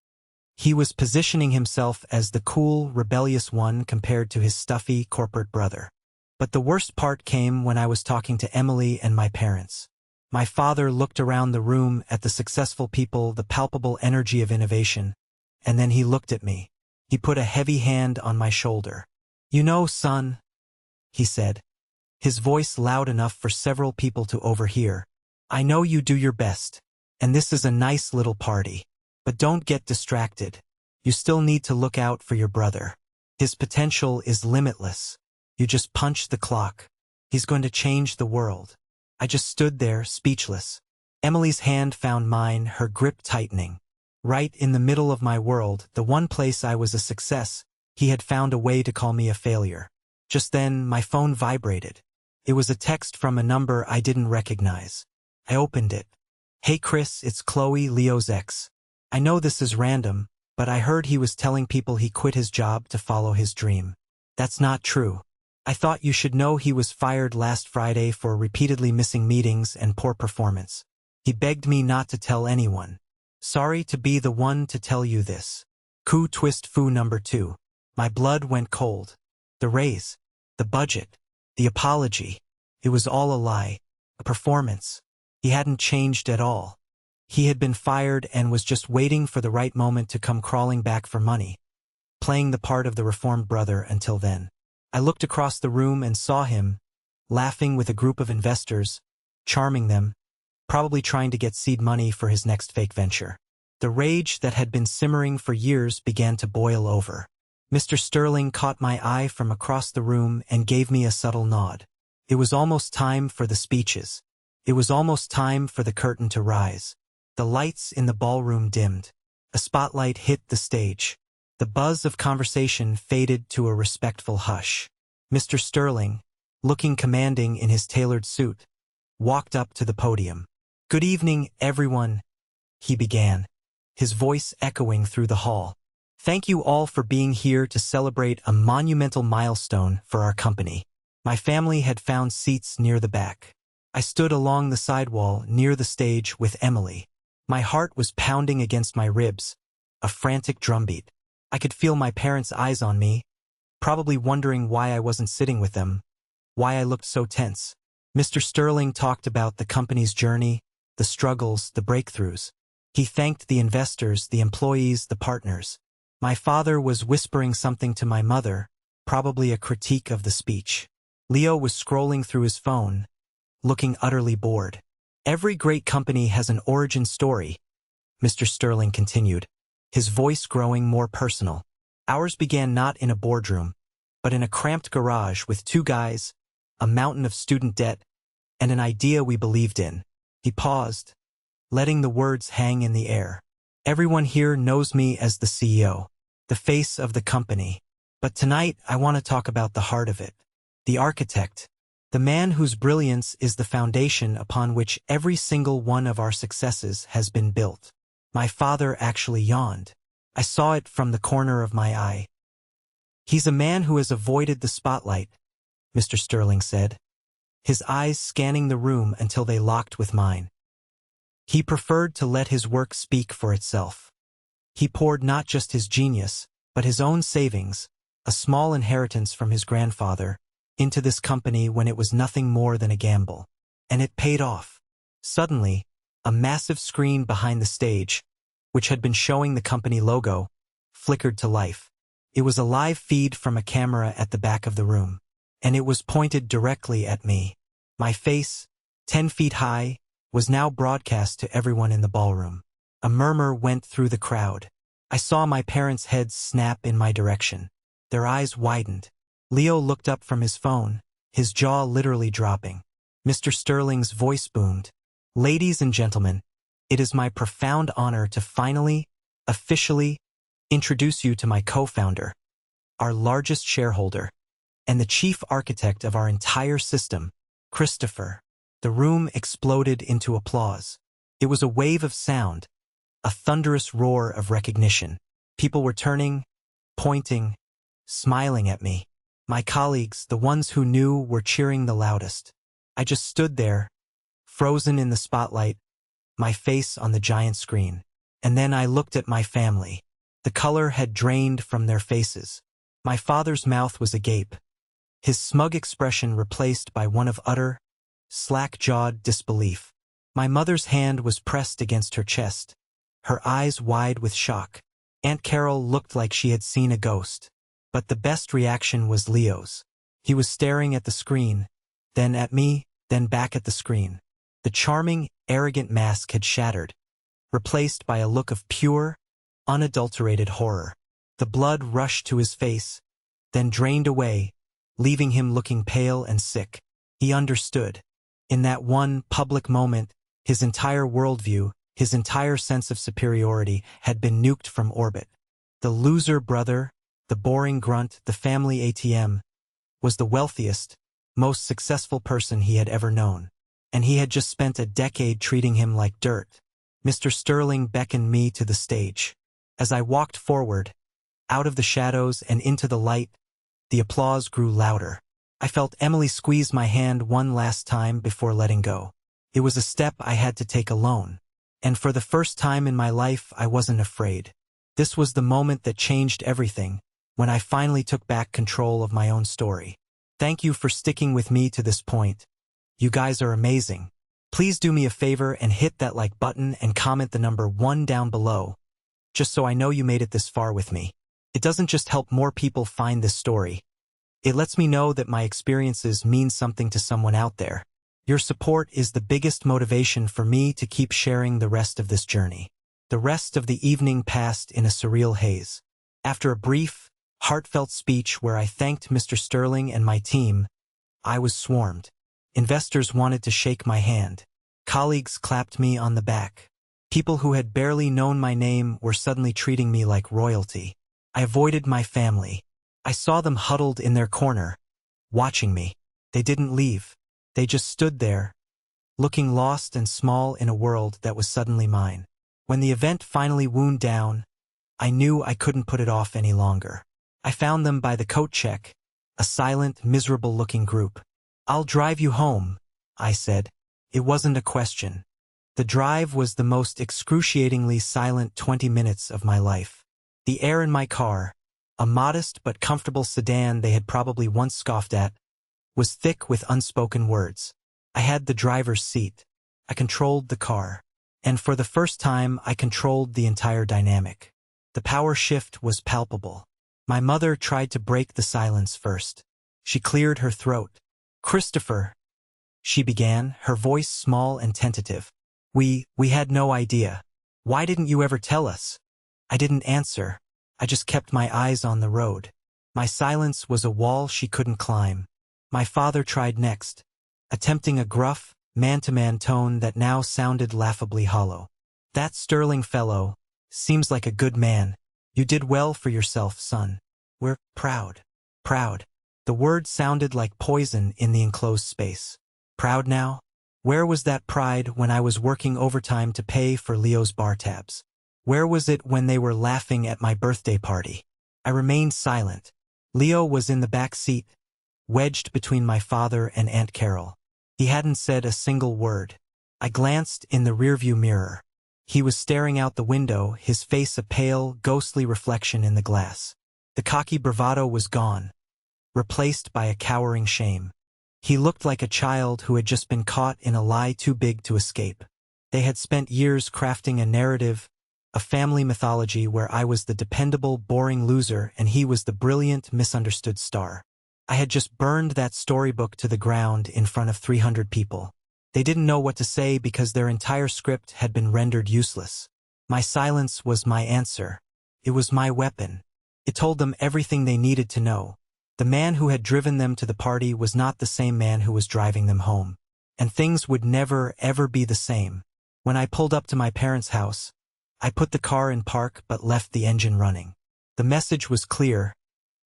He was positioning himself as the cool, rebellious one compared to his stuffy corporate brother. But the worst part came when I was talking to Emily and my parents. My father looked around the room at the successful people, the palpable energy of innovation, and then he looked at me. He put a heavy hand on my shoulder. "You know, son," he said, his voice loud enough for several people to overhear, "I know you do your best, and this is a nice little party. But don't get distracted. You still need to look out for your brother. His potential is limitless. You just punch the clock. He's going to change the world." I just stood there, speechless. Emily's hand found mine, her grip tightening. Right in the middle of my world, the one place I was a success, he had found a way to call me a failure. Just then, my phone vibrated. It was a text from a number I didn't recognize. I opened it. "Hey Chris, it's Chloe, Leo's ex. I know this is random, but I heard he was telling people he quit his job to follow his dream. That's not true. I thought you should know he was fired last Friday for repeatedly missing meetings and poor performance. He begged me not to tell anyone. Sorry to be the one to tell you this. Coup twist foo number 2. My blood went cold. The raise, the budget, the apology. It was all a lie, a performance. He hadn't changed at all. He had been fired and was just waiting for the right moment to come crawling back for money, playing the part of the reformed brother until then. I looked across the room and saw him, laughing with a group of investors, charming them, probably trying to get seed money for his next fake venture. The rage that had been simmering for years began to boil over. Mr. Sterling caught my eye from across the room and gave me a subtle nod. It was almost time for the speeches. It was almost time for the curtain to rise. The lights in the ballroom dimmed. A spotlight hit the stage. The buzz of conversation faded to a respectful hush. Mr. Sterling, looking commanding in his tailored suit, walked up to the podium. "Good evening, everyone," he began, his voice echoing through the hall. "Thank you all for being here to celebrate a monumental milestone for our company." My family had found seats near the back. I stood along the sidewall near the stage with Emily. My heart was pounding against my ribs, a frantic drumbeat. I could feel my parents' eyes on me, probably wondering why I wasn't sitting with them, why I looked so tense. Mr. Sterling talked about the company's journey, the struggles, the breakthroughs. He thanked the investors, the employees, the partners. My father was whispering something to my mother, probably a critique of the speech. Leo was scrolling through his phone, looking utterly bored. "Every great company has an origin story," Mr. Sterling continued, his voice growing more personal. "Ours began not in a boardroom, but in a cramped garage with 2 guys, a mountain of student debt, and an idea we believed in." He paused, letting the words hang in the air. "Everyone here knows me as the CEO, the face of the company. But tonight I want to talk about the heart of it, the architect, the man whose brilliance is the foundation upon which every single one of our successes has been built." My father actually yawned. I saw it from the corner of my eye. "He's a man who has avoided the spotlight," Mr. Sterling said, his eyes scanning the room until they locked with mine. "He preferred to let his work speak for itself. He poured not just his genius, but his own savings, a small inheritance from his grandfather, into this company when it was nothing more than a gamble. And it paid off. Suddenly, A massive screen behind the stage, which had been showing the company logo, flickered to life. It was a live feed from a camera at the back of the room, and it was pointed directly at me. My face, 10 feet high, was now broadcast to everyone in the ballroom. A murmur went through the crowd. I saw my parents' heads snap in my direction. Their eyes widened. Leo looked up from his phone, his jaw literally dropping. Mr. Sterling's voice boomed. "Ladies and gentlemen, it is my profound honor to finally, officially, introduce you to my co-founder, our largest shareholder, and the chief architect of our entire system, Christopher." The room exploded into applause. It was a wave of sound, a thunderous roar of recognition. People were turning, pointing, smiling at me. My colleagues, the ones who knew, were cheering the loudest. I just stood there, frozen in the spotlight, my face on the giant screen. And then I looked at my family. The color had drained from their faces. My father's mouth was agape, his smug expression replaced by one of utter, slack-jawed disbelief. My mother's hand was pressed against her chest, her eyes wide with shock. Aunt Carol looked like she had seen a ghost. But the best reaction was Leo's. He was staring at the screen, then at me, then back at the screen. The charming, arrogant mask had shattered, replaced by a look of pure, unadulterated horror. The blood rushed to his face, then drained away, leaving him looking pale and sick. He understood. In that one public moment, his entire worldview, his entire sense of superiority, had been nuked from orbit. The loser brother, the boring grunt, the family ATM, was the wealthiest, most successful person he had ever known. And he had just spent a decade treating him like dirt. Mr. Sterling beckoned me to the stage. As I walked forward, out of the shadows and into the light, the applause grew louder. I felt Emily squeeze my hand one last time before letting go. It was a step I had to take alone. And for the first time in my life, I wasn't afraid. This was the moment that changed everything, when I finally took back control of my own story. Thank you for sticking with me to this point. You guys are amazing. Please do me a favor and hit that like button and comment the number 1 down below, just so I know you made it this far with me. It doesn't just help more people find this story. It lets me know that my experiences mean something to someone out there. Your support is the biggest motivation for me to keep sharing the rest of this journey. The rest of the evening passed in a surreal haze. After a brief, heartfelt speech where I thanked Mr. Sterling and my team, I was swarmed. Investors wanted to shake my hand. Colleagues clapped me on the back. People who had barely known my name were suddenly treating me like royalty. I avoided my family. I saw them huddled in their corner, watching me. They didn't leave. They just stood there, looking lost and small in a world that was suddenly mine. When the event finally wound down, I knew I couldn't put it off any longer. I found them by the coat check, a silent, miserable-looking group. "I'll drive you home," I said. It wasn't a question. The drive was the most excruciatingly silent 20 minutes of my life. The air in my car, a modest but comfortable sedan they had probably once scoffed at, was thick with unspoken words. I had the driver's seat. I controlled the car. And for the first time, I controlled the entire dynamic. The power shift was palpable. My mother tried to break the silence first. She cleared her throat. "Christopher," she began, her voice small and tentative. We had no idea. Why didn't you ever tell us?" I didn't answer. I just kept my eyes on the road. My silence was a wall she couldn't climb. My father tried next, attempting a gruff, man-to-man tone that now sounded laughably hollow. "That Sterling fellow seems like a good man. You did well for yourself, son. We're proud." Proud. The word sounded like poison in the enclosed space. Proud now? Where was that pride when I was working overtime to pay for Leo's bar tabs? Where was it when they were laughing at my birthday party? I remained silent. Leo was in the back seat, wedged between my father and Aunt Carol. He hadn't said a single word. I glanced in the rearview mirror. He was staring out the window, his face a pale, ghostly reflection in the glass. The cocky bravado was gone, replaced by a cowering shame. He looked like a child who had just been caught in a lie too big to escape. They had spent years crafting a narrative, a family mythology where I was the dependable, boring loser and he was the brilliant, misunderstood star. I had just burned that storybook to the ground in front of 300 people. They didn't know what to say because their entire script had been rendered useless. My silence was my answer. It was my weapon. It told them everything they needed to know. The man who had driven them to the party was not the same man who was driving them home. And things would never, ever be the same. When I pulled up to my parents' house, I put the car in park but left the engine running. The message was clear.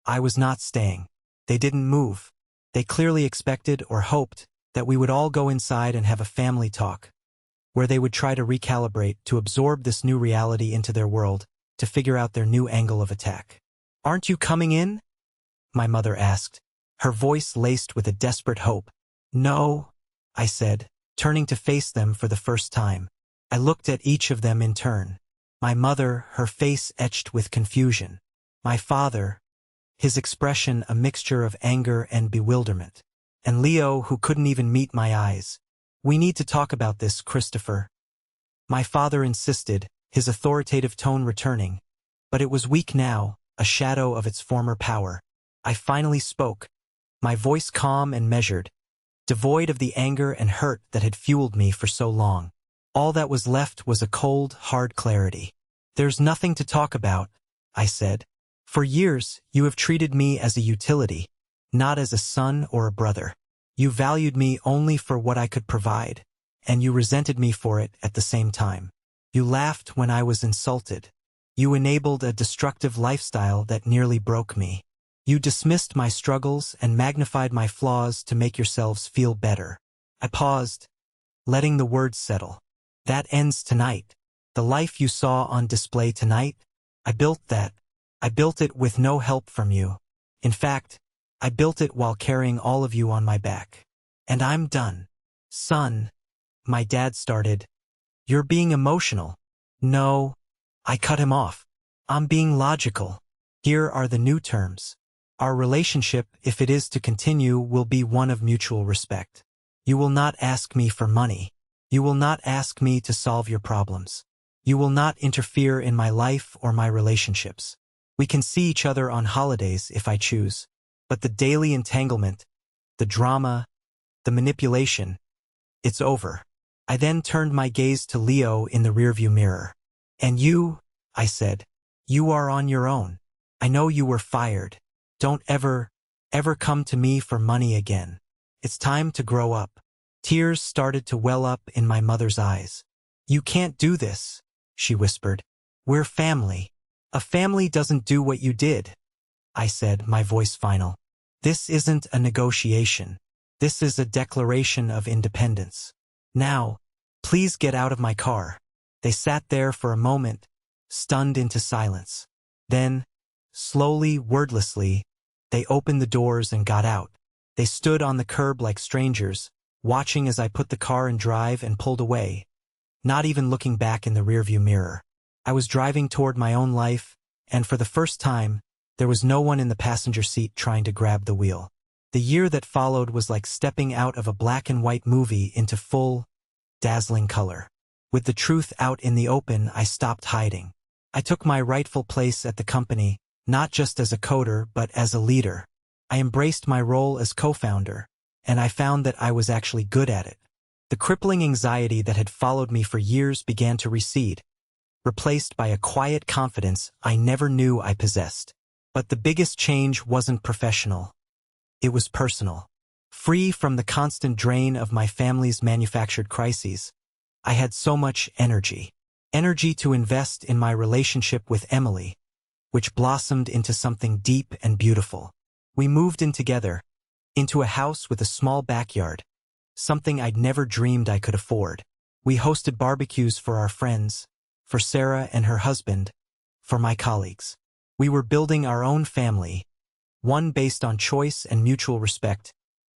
I was not staying. They didn't move. They clearly expected or hoped that we would all go inside and have a family talk, where they would try to recalibrate, to absorb this new reality into their world, to figure out their new angle of attack. "Aren't you coming in?" my mother asked, her voice laced with a desperate hope. "No," I said, turning to face them for the first time. I looked at each of them in turn. My mother, her face etched with confusion. My father, his expression a mixture of anger and bewilderment. And Leo, who couldn't even meet my eyes. "We need to talk about this, Christopher." My father insisted, his authoritative tone returning. But it was weak now, a shadow of its former power. I finally spoke, my voice calm and measured, devoid of the anger and hurt that had fueled me for so long. All that was left was a cold, hard clarity. "There's nothing to talk about," I said. "For years, you have treated me as a utility, not as a son or a brother. You valued me only for what I could provide, and you resented me for it at the same time. You laughed when I was insulted. You enabled a destructive lifestyle that nearly broke me. You dismissed my struggles and magnified my flaws to make yourselves feel better." I paused, letting the words settle. "That ends tonight. The life you saw on display tonight, I built that. I built it with no help from you. In fact, I built it while carrying all of you on my back. And I'm done." "Son," my dad started. "You're being emotional." "No," I cut him off. "I'm being logical. Here are the new terms. Our relationship, if it is to continue, will be one of mutual respect. You will not ask me for money. You will not ask me to solve your problems. You will not interfere in my life or my relationships. We can see each other on holidays if I choose. But the daily entanglement, the drama, the manipulation, it's over." I then turned my gaze to Leo in the rearview mirror. "And you," I said, "you are on your own. I know you were fired. Don't ever come to me for money again. It's time to grow up." Tears started to well up in my mother's eyes. "You can't do this," she whispered. "We're family." "A family doesn't do what you did," I said, my voice final. "This isn't a negotiation. This is a declaration of independence. Now, please get out of my car." They sat there for a moment, stunned into silence. Then, slowly, wordlessly, they opened the doors and got out. They stood on the curb like strangers, watching as I put the car in drive and pulled away, not even looking back in the rearview mirror. I was driving toward my own life, and for the first time, there was no one in the passenger seat trying to grab the wheel. The year that followed was like stepping out of a black and white movie into full, dazzling color. With the truth out in the open, I stopped hiding. I took my rightful place at the company, not just as a coder but as a leader. I embraced my role as co-founder, and I found that I was actually good at it. The crippling anxiety that had followed me for years began to recede, replaced by a quiet confidence I never knew I possessed. But the biggest change wasn't professional. It was personal. Free from the constant drain of my family's manufactured crises, I had so much energy. Energy to invest in my relationship with Emily, which blossomed into something deep and beautiful. We moved in together, into a house with a small backyard, something I'd never dreamed I could afford. We hosted barbecues for our friends, for Sarah and her husband, for my colleagues. We were building our own family, one based on choice and mutual respect,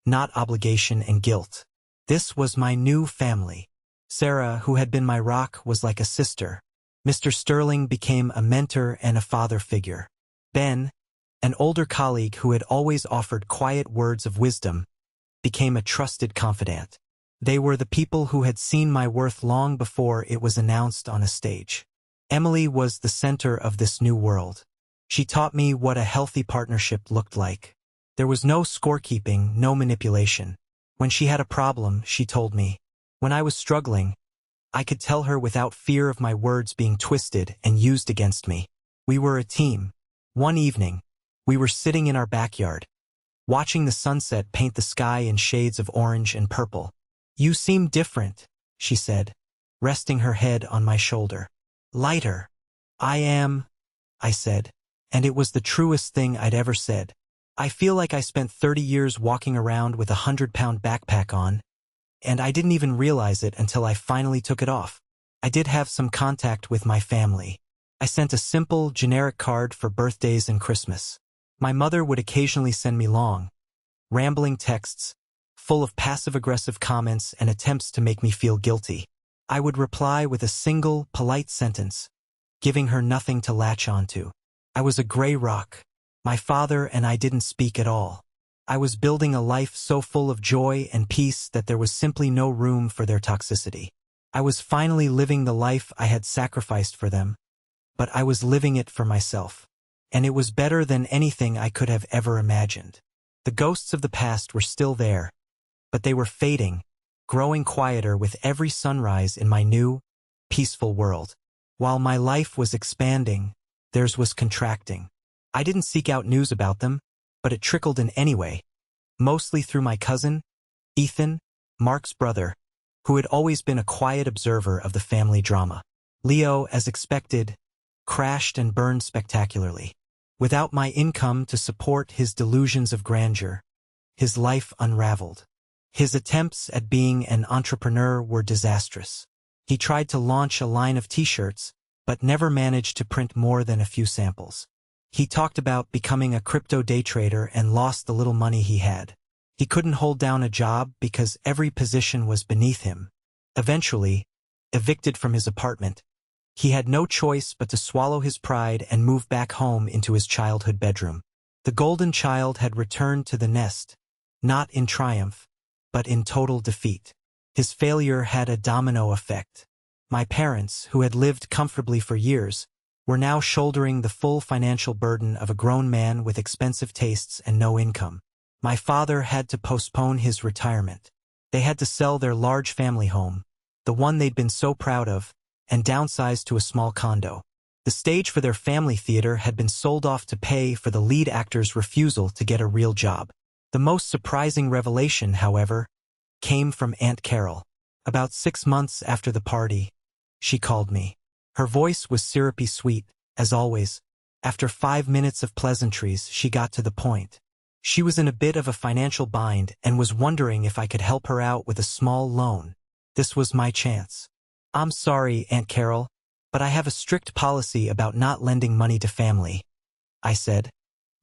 not obligation and guilt. This was my new family. Sarah, who had been my rock, was like a sister. Mr. Sterling became a mentor and a father figure. Ben, an older colleague who had always offered quiet words of wisdom, became a trusted confidant. They were the people who had seen my worth long before it was announced on a stage. Emily was the center of this new world. She taught me what a healthy partnership looked like. There was no scorekeeping, no manipulation. When she had a problem, she told me. When I was struggling, I could tell her without fear of my words being twisted and used against me. We were a team. One evening, we were sitting in our backyard, watching the sunset paint the sky in shades of orange and purple. "You seem different," she said, resting her head on my shoulder. "Lighter." "I am," I said, and it was the truest thing I'd ever said. I feel like I spent 30 years walking around with a 100-pound backpack on, and I didn't even realize it until I finally took it off. I did have some contact with my family. I sent a simple, generic card for birthdays and Christmas. My mother would occasionally send me long, rambling texts, full of passive-aggressive comments and attempts to make me feel guilty. I would reply with a single, polite sentence, giving her nothing to latch onto. I was a gray rock. My father and I didn't speak at all. I was building a life so full of joy and peace that there was simply no room for their toxicity. I was finally living the life I had sacrificed for them, but I was living it for myself. And it was better than anything I could have ever imagined. The ghosts of the past were still there, but they were fading, growing quieter with every sunrise in my new, peaceful world. While my life was expanding, theirs was contracting. I didn't seek out news about them, but it trickled in anyway, mostly through my cousin, Ethan, Mark's brother, who had always been a quiet observer of the family drama. Leo, as expected, crashed and burned spectacularly. Without my income to support his delusions of grandeur, his life unraveled. His attempts at being an entrepreneur were disastrous. He tried to launch a line of t-shirts, but never managed to print more than a few samples. He talked about becoming a crypto day trader and lost the little money he had. He couldn't hold down a job because every position was beneath him. Eventually, evicted from his apartment, he had no choice but to swallow his pride and move back home into his childhood bedroom. The golden child had returned to the nest, not in triumph, but in total defeat. His failure had a domino effect. My parents, who had lived comfortably for years, were now shouldering the full financial burden of a grown man with expensive tastes and no income. My father had to postpone his retirement. They had to sell their large family home, the one they'd been so proud of, and downsize to a small condo. The stage for their family theater had been sold off to pay for the lead actor's refusal to get a real job. The most surprising revelation, however, came from Aunt Carol. About 6 months after the party, she called me. Her voice was syrupy sweet, as always. After 5 minutes of pleasantries, she got to the point. She was in a bit of a financial bind and was wondering if I could help her out with a small loan. This was my chance. "I'm sorry, Aunt Carol, but I have a strict policy about not lending money to family," I said,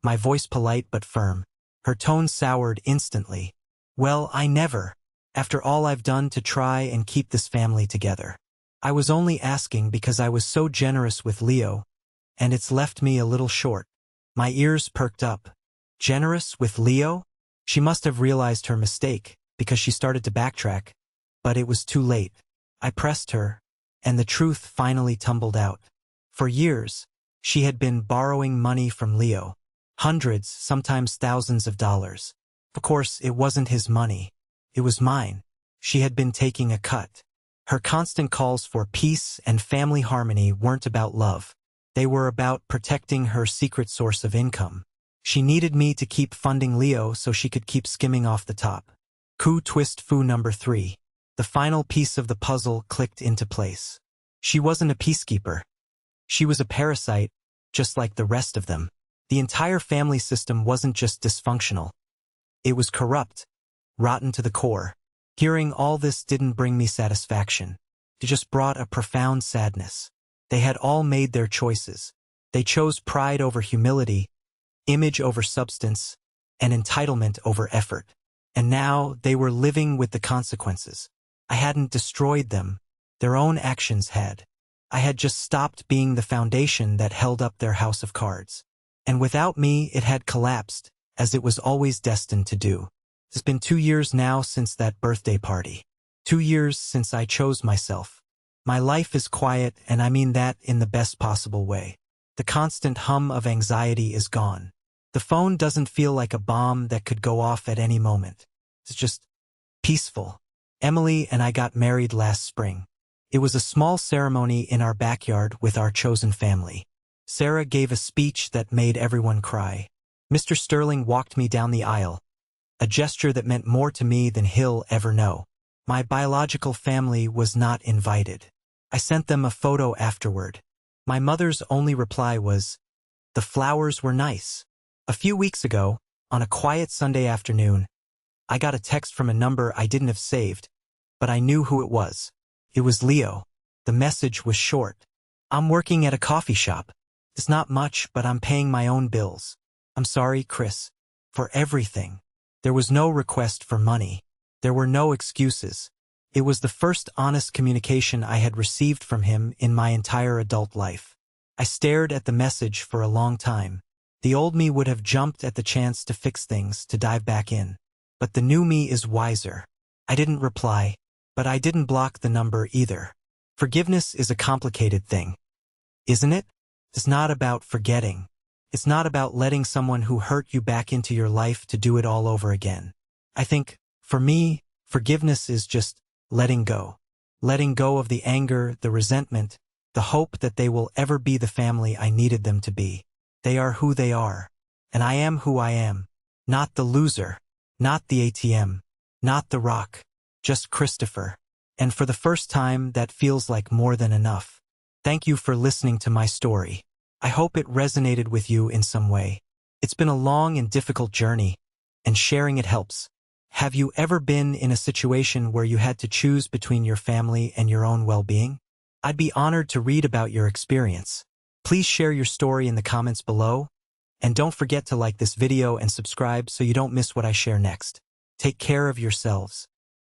my voice polite but firm. Her tone soured instantly. "Well, I never, after all I've done to try and keep this family together. I was only asking because I was so generous with Leo, and it's left me a little short." My ears perked up. Generous with Leo? She must have realized her mistake, because she started to backtrack, but it was too late. I pressed her, and the truth finally tumbled out. For years, she had been borrowing money from Leo. Hundreds, sometimes thousands of dollars. Of course, it wasn't his money. It was mine. She had been taking a cut. Her constant calls for peace and family harmony weren't about love. They were about protecting her secret source of income. She needed me to keep funding Leo so she could keep skimming off the top. Coup twist foo number 3. The final piece of the puzzle clicked into place. She wasn't a peacekeeper. She was a parasite, just like the rest of them. The entire family system wasn't just dysfunctional. It was corrupt, rotten to the core. Hearing all this didn't bring me satisfaction. It just brought a profound sadness. They had all made their choices. They chose pride over humility, image over substance, and entitlement over effort. And now they were living with the consequences. I hadn't destroyed them. Their own actions had. I had just stopped being the foundation that held up their house of cards. And without me, it had collapsed, as it was always destined to do. It's been 2 years now since that birthday party. 2 years since I chose myself. My life is quiet, and I mean that in the best possible way. The constant hum of anxiety is gone. The phone doesn't feel like a bomb that could go off at any moment. It's just peaceful. Emily and I got married last spring. It was a small ceremony in our backyard with our chosen family. Sarah gave a speech that made everyone cry. Mr. Sterling walked me down the aisle, a gesture that meant more to me than he'll ever know. My biological family was not invited. I sent them a photo afterward. My mother's only reply was, "The flowers were nice." A few weeks ago, on a quiet Sunday afternoon, I got a text from a number I didn't have saved, but I knew who it was. It was Leo. The message was short. "I'm working at a coffee shop. It's not much, but I'm paying my own bills. I'm sorry, Chris, for everything." There was no request for money. There were no excuses. It was the first honest communication I had received from him in my entire adult life. I stared at the message for a long time. The old me would have jumped at the chance to fix things, to dive back in. But the new me is wiser. I didn't reply, but I didn't block the number either. Forgiveness is a complicated thing, isn't it? It's not about forgetting. It's not about letting someone who hurt you back into your life to do it all over again. I think, for me, forgiveness is just letting go. Letting go of the anger, the resentment, the hope that they will ever be the family I needed them to be. They are who they are, and I am who I am. Not the loser, not the ATM, not the rock, just Christopher. And for the first time, that feels like more than enough. Thank you for listening to my story. I hope it resonated with you in some way. It's been a long and difficult journey, and sharing it helps. Have you ever been in a situation where you had to choose between your family and your own well-being? I'd be honored to read about your experience. Please share your story in the comments below, and don't forget to like this video and subscribe so you don't miss what I share next. Take care of yourselves.